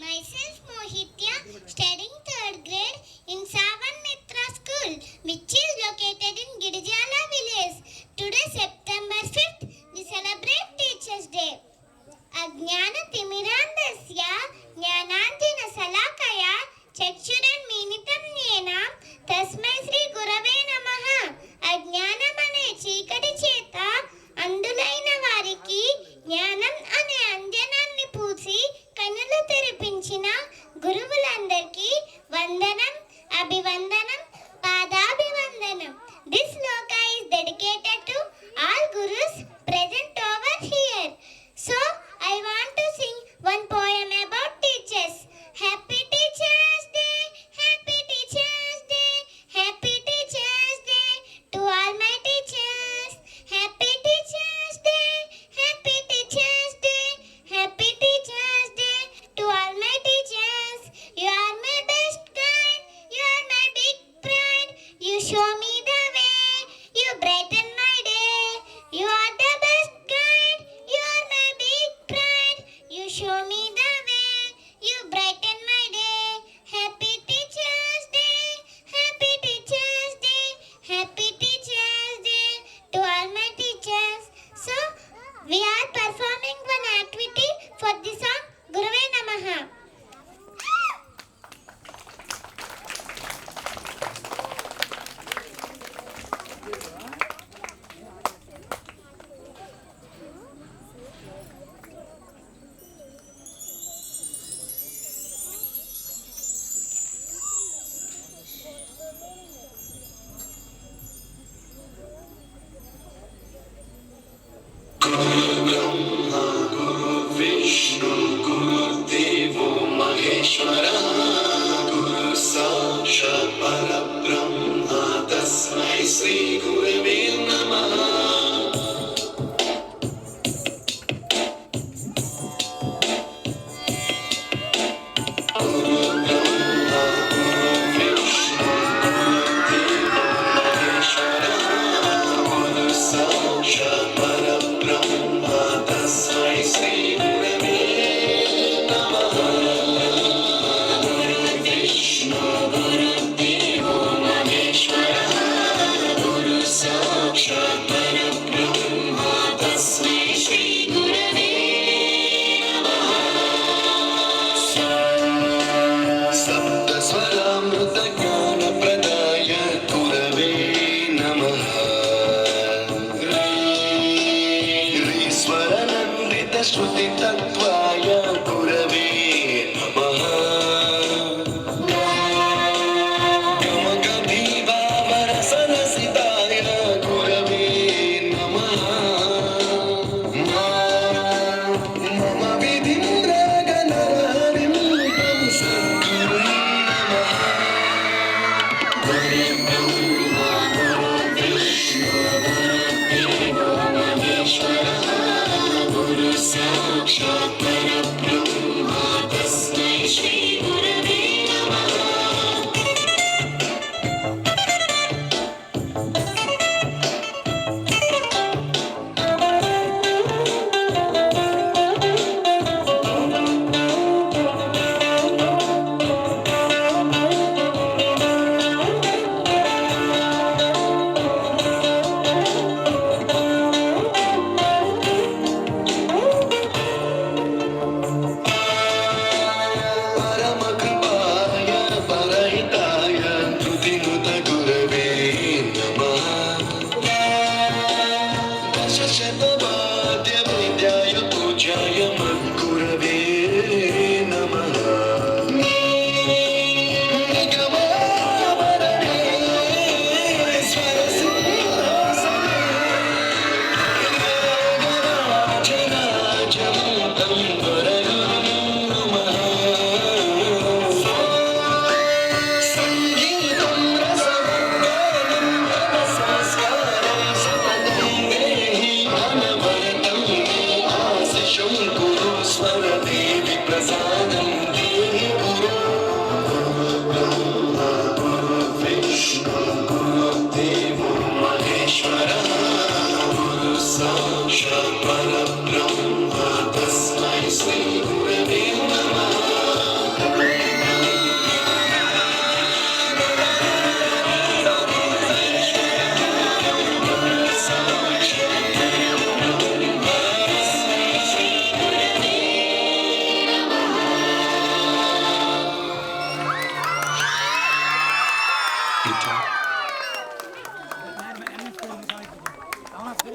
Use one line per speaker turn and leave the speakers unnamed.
Myself Mohitya, studying third grade in Savan Mitra School, which is located in Gidijala village. Today, September 5th, we celebrate Teachers' Day. Ajnana Timirandasya Jnananjana Salakaya Chakshuranmilitam Yenam Tasmai Sri Gurave Namaha. అజ్ఞానమనే చీకటి చేత అందులైన వారికి జ్ఞానం అనే అంజనాన్ని పూసి కనులు తెరిపించిన గురువులందరికీ వందనం, అభివందనం, పాదాభివందనం. This sloka is dedicated to all gurus present over here. So, I want to sing one poem about teachers. Happy Teachers Day, Happy Teachers Day, Happy Teachers Day to all my teachers. Happy Teachers Day, Happy Teachers Day, Happy Teachers Day to all my teachers. You are my best guide, you are my big pride. You show me the way, you brighten my day. You are the best guide, you are my big pride. You show me the way, you brighten my day. Happy Teachers Day, Happy Teachers Day, Happy Teachers Day to all my teachers. So, we are performing one activity for the song Gurave Namaha.
Vishnu गुरुदेवो महेश्वरः गुरु साक्षात् परब्रह्म तस्मै श्री गुरवे नमः श्रुति तत्वाय गुरवे नमः गमगभीवावरसरसिताय गुरवे नमः मम विधिन्द्रगणहरिं तं सद्गुरुं नमः गुरुब्रह्मा गुरुर्विष्णु गुरुर्देवो महेश्वरः गुरु साक्षात् परब्रह्म तस्मै श्री गुरवे नमः शतवाद्यविद्याय पूजाय मद्गुरवे नमः निगमावरणे स्वरसिंहासने राजराजं तं वरगुरुं नमः संगीतं रसवर्धनं भवसंस्कारं सततं देहि अनवरतं आशिषं कुरु स्वरदेवि प्रसादम्